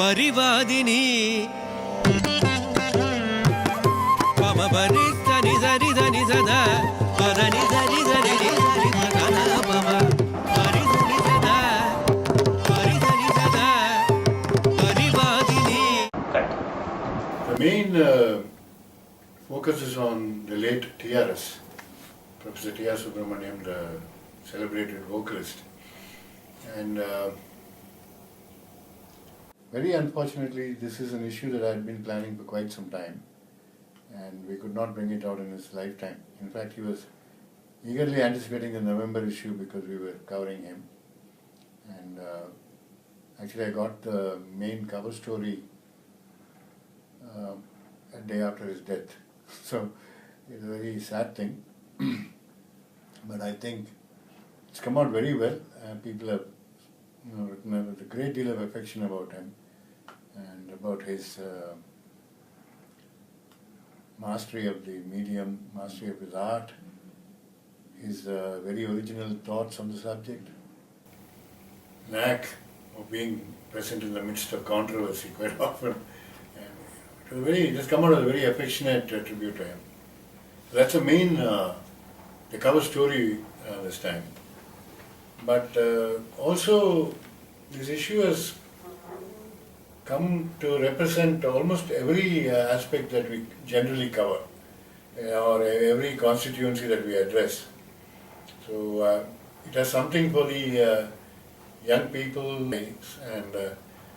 Parivadini Pama Parita Nizari Nizada Parani Zari Zari Nizari Madana Pama Pariduni Zada Paridani Zada Parivadini. The main focus is on the late TRS, Professor T.R. Subramaniam, the celebrated vocalist. And very unfortunately, this is an issue that I had been planning for quite some time, and we could not bring it out in his lifetime. In fact, he was eagerly anticipating the November issue because we were covering him. And actually, I got the main cover story a day after his death. So it's a very sad thing. But I think it's come out very well. People have written with a great deal of affection about him and about his mastery of the medium, mastery of his art, his very original thoughts on the subject, knack of being present in the midst of controversy quite often. And it has come out as a very affectionate tribute to him. So that's the main, the cover story this time. But also, this issue has come to represent almost every aspect that we generally cover, or every constituency that we address. So it has something for the young people and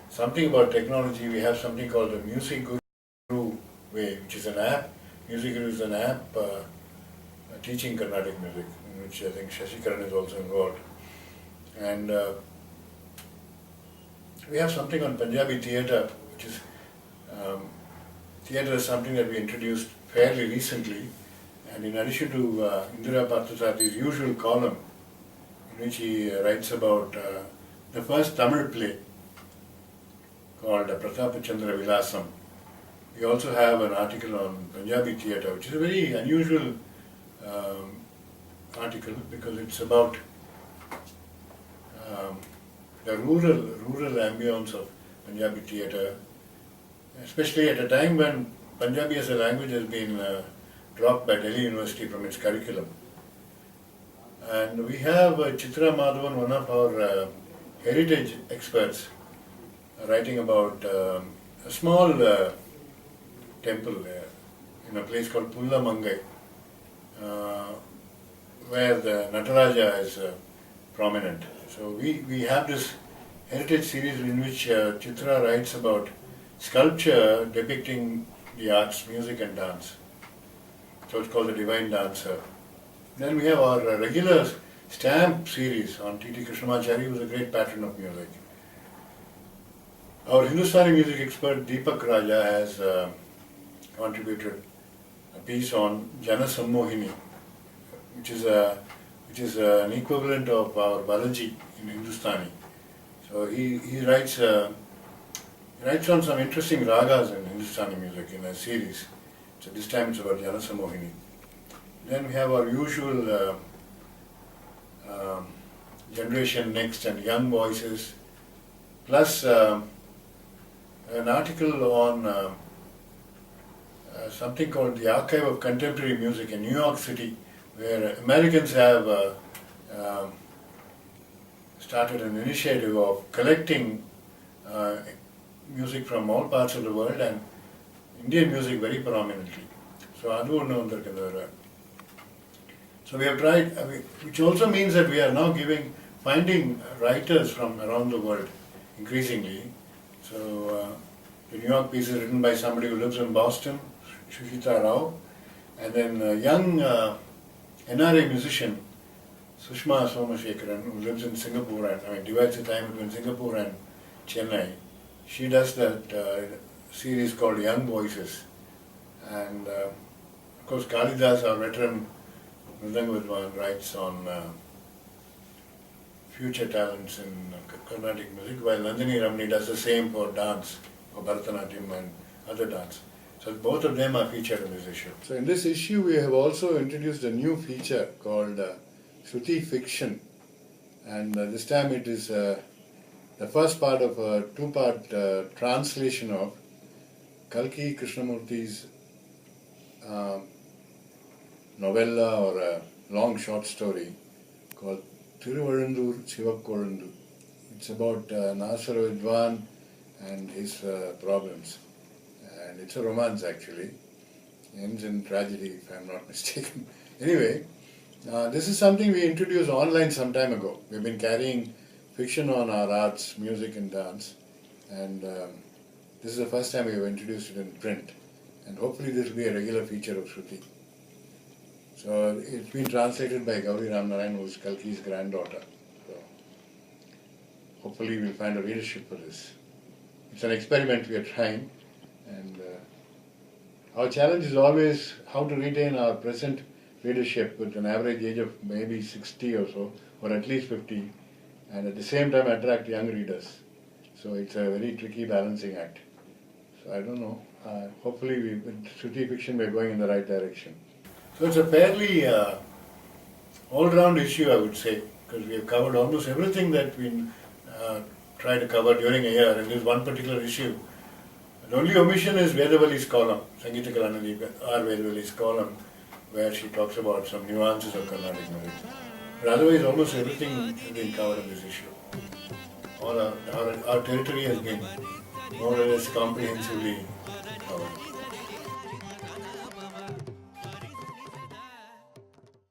something about technology. We have something called the Music Guru Way, which is an app. Music Guru is an app teaching Carnatic music, in which I think Shashikaran is also involved. And we have something on Punjabi theatre, which is theatre is something that we introduced fairly recently. And in addition to Indira Parthasarathy's usual column, in which he writes about the first Tamil play called Pratapachandra Vilasam, we also have an article on Punjabi theatre, which is a very unusual article because it's about the rural ambience of Punjabi theatre, especially at a time when Punjabi as a language has been dropped by Delhi University from its curriculum. And we have Chitra Madhavan, one of our heritage experts, writing about a small temple in a place called Pullamangai, where the Nataraja is prominent. So we have this heritage series in which Chitra writes about sculpture depicting the arts, music and dance. So it's called The Divine Dancer. Then we have our regular stamp series on T.T. Krishnamachari, who was a great patron of music. Our Hindustani music expert Deepak Raja has contributed a piece on Jana Sammohini, which is an equivalent of our Balaji in Hindustani. So he writes on some interesting ragas in Hindustani music in a series. So this time it's about Jana Sammohini. Then we have our usual Generation Next and Young Voices, plus an article on something called the Archive of Contemporary Music in New York City, where Americans have started an initiative of collecting music from all parts of the world and Indian music very prominently. So we have tried, which also means that we are now finding writers from around the world increasingly. So the New York piece is written by somebody who lives in Boston, Shushita Rao, and then a young NRA musician, Sushma Somashekaran, who lives in Singapore and divides the time between Singapore and Chennai. She does that series called Young Voices. And of course Kalidas, our veteran Mridanga Vidwan, writes on future talents in Carnatic music, while Nandini Ramani does the same for dance, for Bharatanatyam and other dance. So both of them are featured in this issue. So in this issue we have also introduced a new feature called Shruti Fiction, and this time it is the first part of a two-part translation of Kalki Krishnamurthy's novella or a long short story called Thiruvalundur Sivakkolundu. It's about Nasara Vidwan and his problems. And it's a romance actually. Ends in tragedy if I'm not mistaken. Anyway, this is something we introduced online some time ago. We've been carrying fiction on our arts, music and dance. And this is the first time we have introduced it in print. And hopefully this will be a regular feature of Shruti. So it's been translated by Gauri Ramnarayan, who is Kalki's granddaughter. So hopefully we'll find a readership for this. It's an experiment we are trying, and our challenge is always how to retain our present readership with an average age of maybe 60 or so, or at least 50, and at the same time attract young readers. So it's a very tricky balancing act. So I don't know. Hopefully with Shruti Fiction we're going in the right direction. So it's a fairly all-round issue, I would say, because we have covered almost everything that we try to cover during a year, and this one particular issue. The only omission is Vedavali's column, Sangeeta Kalanidhi, R. Vedavali's column, where she talks about some nuances of Carnatic music. But otherwise, almost everything has been covered in this issue. All our territory has been more or less comprehensively covered.